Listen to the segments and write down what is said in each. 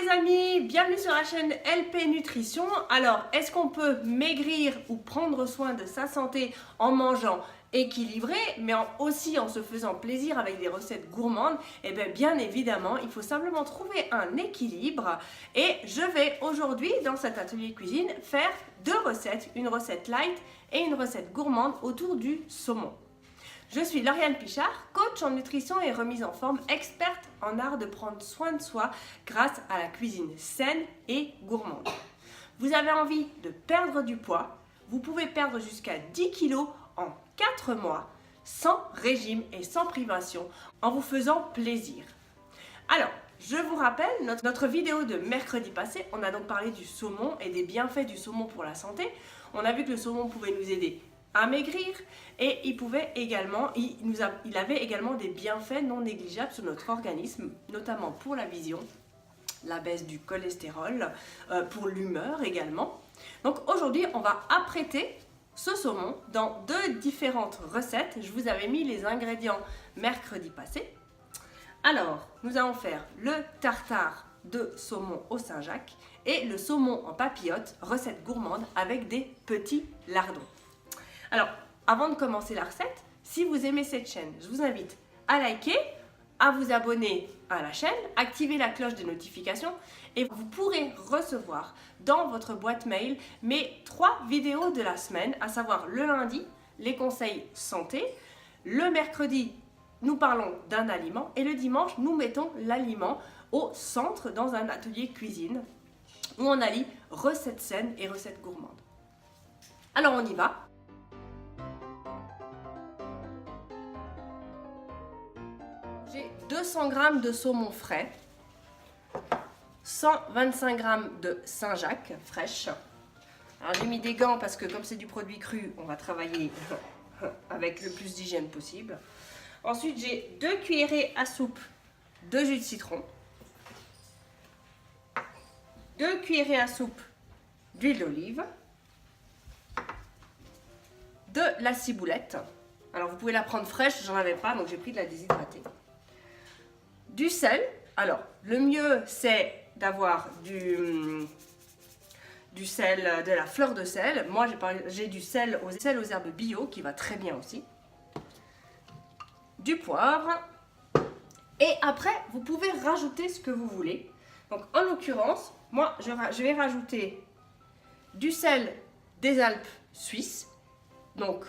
les amis, bienvenue sur la chaîne LP Nutrition. Alors, est-ce qu'on peut maigrir ou prendre soin de sa santé en mangeant équilibré, mais aussi en se faisant plaisir avec des recettes gourmandes? Eh bien évidemment, il faut simplement trouver un équilibre. Et je vais aujourd'hui, dans cet atelier cuisine, faire deux recettes, une recette light et une recette gourmande autour du saumon. Je suis Lauriane Pichard, coach en nutrition et remise en forme, experte en art de prendre soin de soi grâce à la cuisine saine et gourmande. Vous avez envie de perdre du poids, vous pouvez perdre jusqu'à 10 kg en 4 mois, sans régime et sans privation, en vous faisant plaisir. Alors, je vous rappelle, notre vidéo de mercredi passé, on a donc parlé du saumon et des bienfaits du saumon pour la santé. On a vu que le saumon pouvait nous aider à maigrir et il avait également des bienfaits non négligeables sur notre organisme, notamment pour la vision, la baisse du cholestérol, pour l'humeur également. Donc aujourd'hui, on va apprêter ce saumon dans deux différentes recettes. Je vous avais mis les ingrédients mercredi passé. Alors, nous allons faire le tartare de saumon au Saint-Jacques et le saumon en papillote, recette gourmande avec des petits lardons. Alors, avant de commencer la recette, si vous aimez cette chaîne, je vous invite à liker, à vous abonner à la chaîne, activer la cloche de notification et vous pourrez recevoir dans votre boîte mail mes 3 vidéos de la semaine, à savoir le lundi, les conseils santé, le mercredi, nous parlons d'un aliment et le dimanche, nous mettons l'aliment au centre dans un atelier cuisine où on allie recettes saines et recettes gourmandes. Alors on y va. J'ai 200 g de saumon frais, 125 g de Saint-Jacques fraîche. Alors j'ai mis des gants parce que comme c'est du produit cru, on va travailler avec le plus d'hygiène possible. Ensuite j'ai 2 cuillerées à soupe de jus de citron, 2 cuillerées à soupe d'huile d'olive, de la ciboulette. Alors vous pouvez la prendre fraîche, j'en avais pas donc j'ai pris de la déshydratée. Du sel, alors le mieux c'est d'avoir du sel, de la fleur de sel. Moi j'ai du sel aux herbes bio qui va très bien aussi. Du poivre. Et après vous pouvez rajouter ce que vous voulez. Donc en l'occurrence, moi je vais rajouter du sel des Alpes suisses. Donc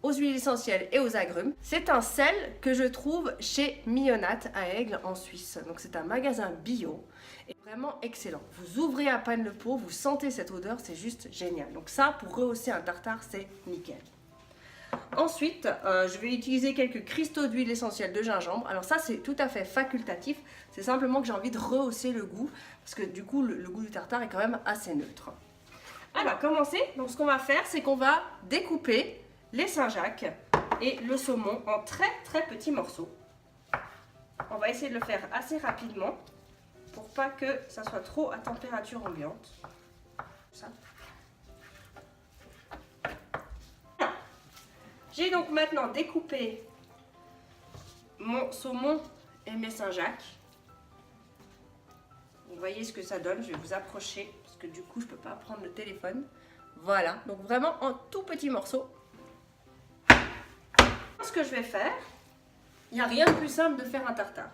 aux huiles essentielles et aux agrumes. C'est un sel que je trouve chez Millonnat à Aigle en Suisse. Donc c'est un magasin bio et vraiment excellent. Vous ouvrez à peine le pot, vous sentez cette odeur, c'est juste génial. Donc ça, pour rehausser un tartare, c'est nickel. Ensuite, je vais utiliser quelques cristaux d'huile essentielle de gingembre. Alors ça, c'est tout à fait facultatif. C'est simplement que j'ai envie de rehausser le goût parce que du coup, le goût du tartare est quand même assez neutre. On va commencer. Donc ce qu'on va faire, c'est qu'on va découper les Saint-Jacques et le saumon en très très petits morceaux. On va essayer de le faire assez rapidement pour pas que ça soit trop à température ambiante. Ça. J'ai donc maintenant découpé mon saumon et mes Saint-Jacques. Vous voyez ce que ça donne, je vais vous approcher parce que du coup je ne peux pas prendre le téléphone. Voilà, donc vraiment en tout petits morceaux. Ce que je vais faire, il n'y a rien de plus simple de faire un tartare.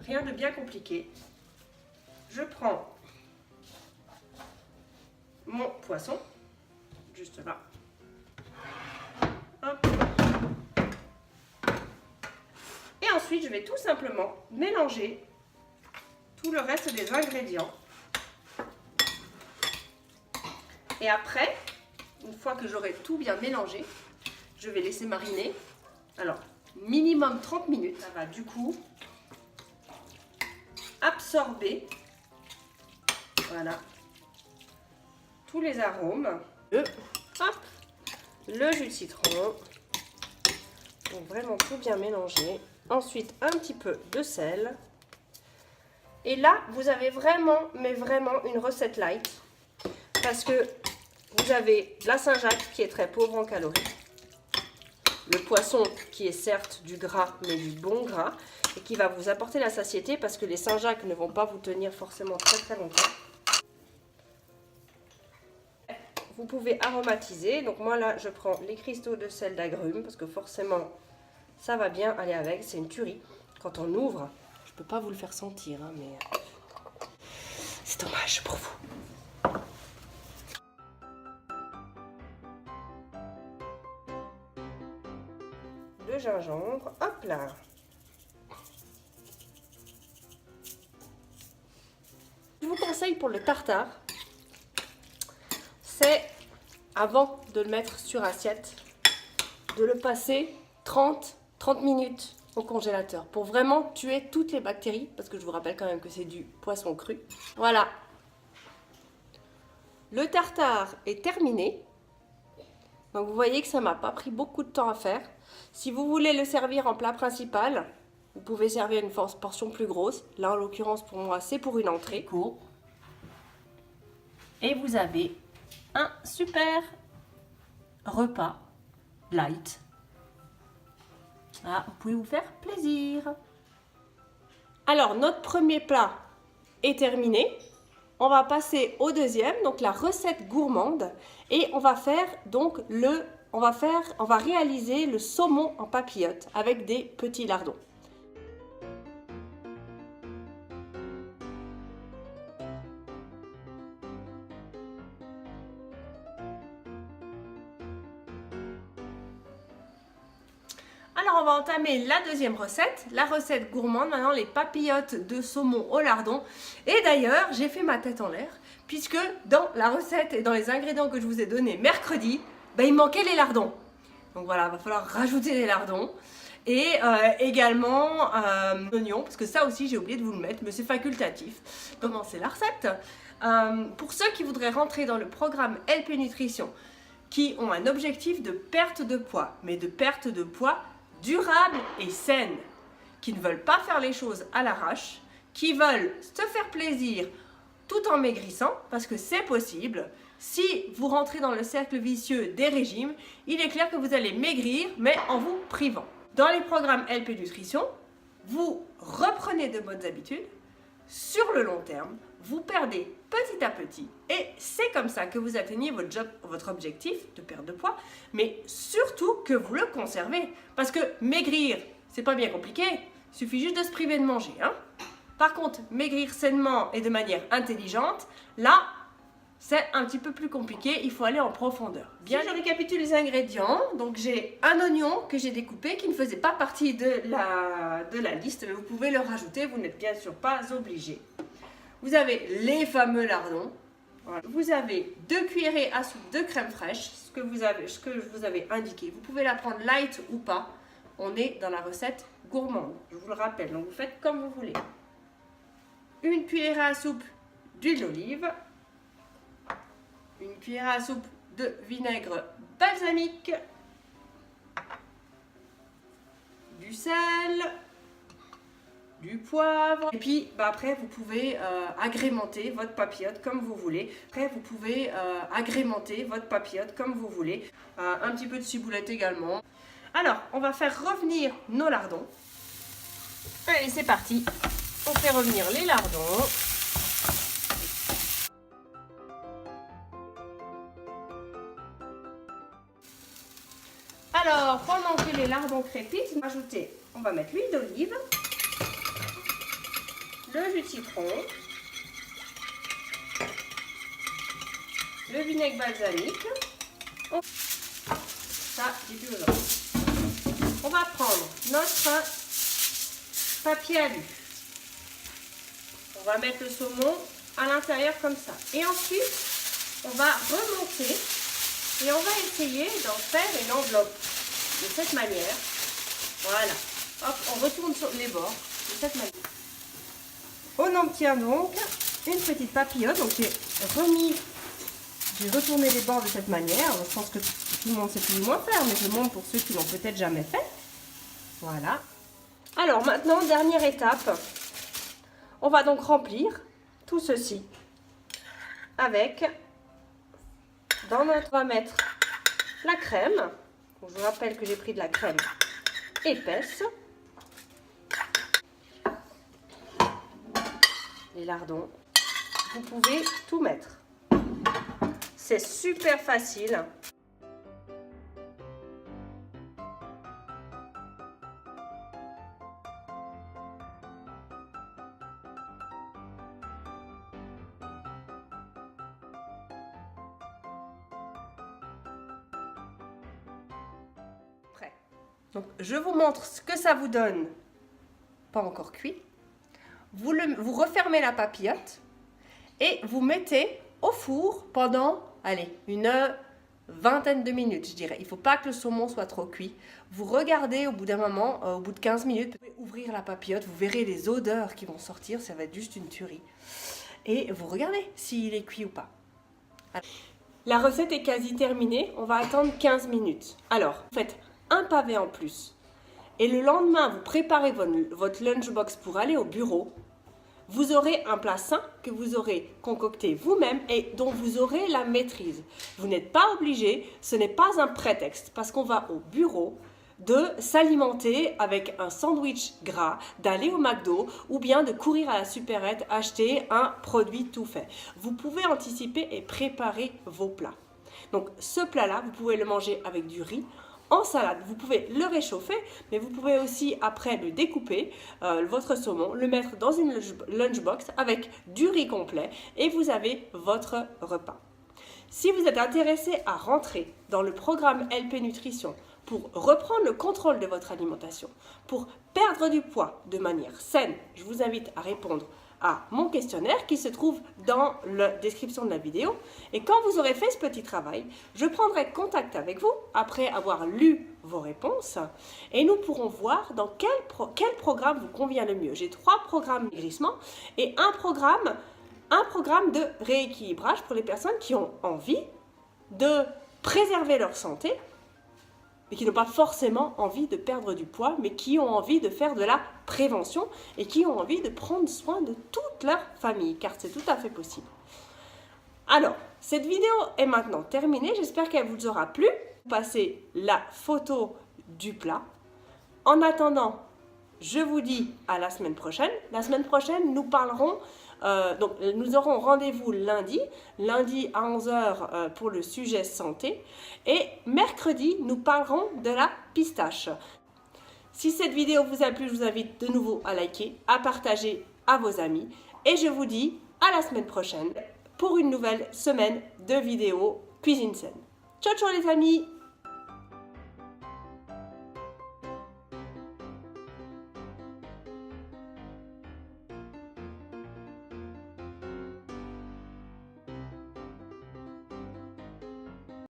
Rien de bien compliqué. Je prends mon poisson, juste là. Hop. Et ensuite, je vais tout simplement mélanger tout le reste des ingrédients. Et après, une fois que j'aurai tout bien mélangé, je vais laisser mariner. Alors, minimum 30 minutes. Ça va du coup absorber, voilà, tous les arômes. Le jus de citron. Donc vraiment tout bien mélanger. Ensuite, un petit peu de sel. Et là, vous avez vraiment, mais vraiment une recette light. Parce que vous avez la Saint-Jacques qui est très pauvre en calories. le poisson qui est certes du gras, mais du bon gras, et qui va vous apporter la satiété parce que les Saint-Jacques ne vont pas vous tenir forcément très très longtemps. Vous pouvez aromatiser, donc moi là je prends les cristaux de sel d'agrumes parce que forcément ça va bien aller avec, c'est une tuerie. Quand on ouvre, je peux pas vous le faire sentir, hein, mais c'est dommage pour vous. Le gingembre, hop là. Je vous conseille pour le tartare, c'est avant de le mettre sur assiette, de le passer 30 minutes au congélateur pour vraiment tuer toutes les bactéries, parce que je vous rappelle quand même que c'est du poisson cru. Voilà. Le tartare est terminé. Donc vous voyez que ça m'a pas pris beaucoup de temps à faire. Si vous voulez le servir en plat principal, vous pouvez servir une portion plus grosse. Là en l'occurrence pour moi c'est pour une entrée. Et vous avez un super repas light. Ah, vous pouvez vous faire plaisir. Alors notre premier plat est terminé. On va passer au deuxième, donc la recette gourmande, et on va faire donc on va réaliser le saumon en papillote avec des petits lardons. Alors on va entamer la deuxième recette, la recette gourmande, maintenant les papillotes de saumon au lardon. Et d'ailleurs, j'ai fait ma tête en l'air, puisque dans la recette et dans les ingrédients que je vous ai donnés mercredi, il manquait les lardons. Donc voilà, il va falloir rajouter les lardons. Et également l'oignon, parce que ça aussi j'ai oublié de vous le mettre, mais c'est facultatif. Commencer la recette. Pour ceux qui voudraient rentrer dans le programme LP Nutrition, qui ont un objectif de perte de poids, mais de perte de poids durable et saine, qui ne veulent pas faire les choses à l'arrache, qui veulent se faire plaisir tout en maigrissant, parce que c'est possible. Si vous rentrez dans le cercle vicieux des régimes, il est clair que vous allez maigrir, mais en vous privant. Dans les programmes LP Nutrition, vous reprenez de bonnes habitudes, sur le long terme, vous perdez petit à petit, et c'est comme ça que vous atteignez votre objectif de perte de poids, mais surtout que vous le conservez. Parce que maigrir, c'est pas bien compliqué, il suffit juste de se priver de manger. Hein. Par contre, maigrir sainement et de manière intelligente, là, c'est un petit peu plus compliqué, il faut aller en profondeur. Bien, je récapitule les ingrédients. Donc j'ai un oignon que j'ai découpé qui ne faisait pas partie de la liste, mais vous pouvez le rajouter, vous n'êtes bien sûr pas obligé. Vous avez les fameux lardons. Voilà. Vous avez 2 cuillerées à soupe de crème fraîche, ce que je vous avais indiqué. Vous pouvez la prendre light ou pas. On est dans la recette gourmande, je vous le rappelle. Donc vous faites comme vous voulez. 1 cuillerée à soupe d'huile d'olive. 1 cuillère à soupe de vinaigre balsamique, du sel, du poivre. Et puis après vous pouvez agrémenter votre papillote comme vous voulez. Après vous pouvez agrémenter votre papillote comme vous voulez. Un petit peu de ciboulette également. Alors on va faire revenir nos lardons. Allez c'est parti. On fait revenir les lardons. Alors, pendant que les lardons crépitent, on va mettre l'huile d'olive, le jus de citron, le vinaigre balsamique. Ça, j'ai plus besoin. On va prendre notre papier alu. On va mettre le saumon à l'intérieur comme ça. Et ensuite, on va remonter. Et on va essayer d'en faire une enveloppe de cette manière. Voilà. Hop, on retourne sur les bords de cette manière. On obtient donc une petite papillote. Donc j'ai retourné les bords de cette manière. Alors, je pense que tout le monde sait plus ou moins faire, mais je montre pour ceux qui l'ont peut-être jamais fait. Voilà. Alors maintenant, dernière étape. On va donc remplir tout ceci avec... on va mettre la crème, Donc, je vous rappelle que j'ai pris de la crème épaisse. Les lardons. Vous pouvez tout mettre. C'est super facile. Prêt. Donc, je vous montre ce que ça vous donne. Pas encore cuit. Vous refermez la papillote et vous mettez au four pendant, allez, une vingtaine de minutes, je dirais. Il ne faut pas que le saumon soit trop cuit. Vous regardez au bout d'un moment, au bout de 15 minutes, vous pouvez ouvrir la papillote, vous verrez les odeurs qui vont sortir, ça va être juste une tuerie. Et vous regardez s'il est cuit ou pas. La recette est quasi terminée, on va attendre 15 minutes. Alors, vous faites un pavé en plus. Et le lendemain, vous préparez votre lunchbox pour aller au bureau. Vous aurez un plat sain que vous aurez concocté vous-même et dont vous aurez la maîtrise. Vous n'êtes pas obligé, ce n'est pas un prétexte parce qu'on va au bureau de s'alimenter avec un sandwich gras, d'aller au McDo ou bien de courir à la supérette acheter un produit tout fait. Vous pouvez anticiper et préparer vos plats. Donc ce plat-là, vous pouvez le manger avec du riz, en salade. Vous pouvez le réchauffer, mais vous pouvez aussi après le découper, votre saumon, le mettre dans une lunchbox avec du riz complet et vous avez votre repas. Si vous êtes intéressé à rentrer dans le programme LP Nutrition pour reprendre le contrôle de votre alimentation, pour perdre du poids de manière saine, je vous invite à répondre à mon questionnaire qui se trouve dans la description de la vidéo. Et quand vous aurez fait ce petit travail, je prendrai contact avec vous après avoir lu vos réponses et nous pourrons voir dans quel programme vous convient le mieux. J'ai 3 programmes de maigrissement et un programme de rééquilibrage pour les personnes qui ont envie de préserver leur santé mais qui n'ont pas forcément envie de perdre du poids, mais qui ont envie de faire de la prévention et qui ont envie de prendre soin de toute leur famille, car c'est tout à fait possible. Alors, cette vidéo est maintenant terminée, j'espère qu'elle vous aura plu. Passez la photo du plat. En attendant, je vous dis à la semaine prochaine. La semaine prochaine, nous parlerons, nous aurons rendez-vous lundi à 11h pour le sujet santé. Et mercredi, nous parlerons de la pistache. Si cette vidéo vous a plu, je vous invite de nouveau à liker, à partager à vos amis. Et je vous dis à la semaine prochaine pour une nouvelle semaine de vidéos cuisine saine. Ciao ciao les amis!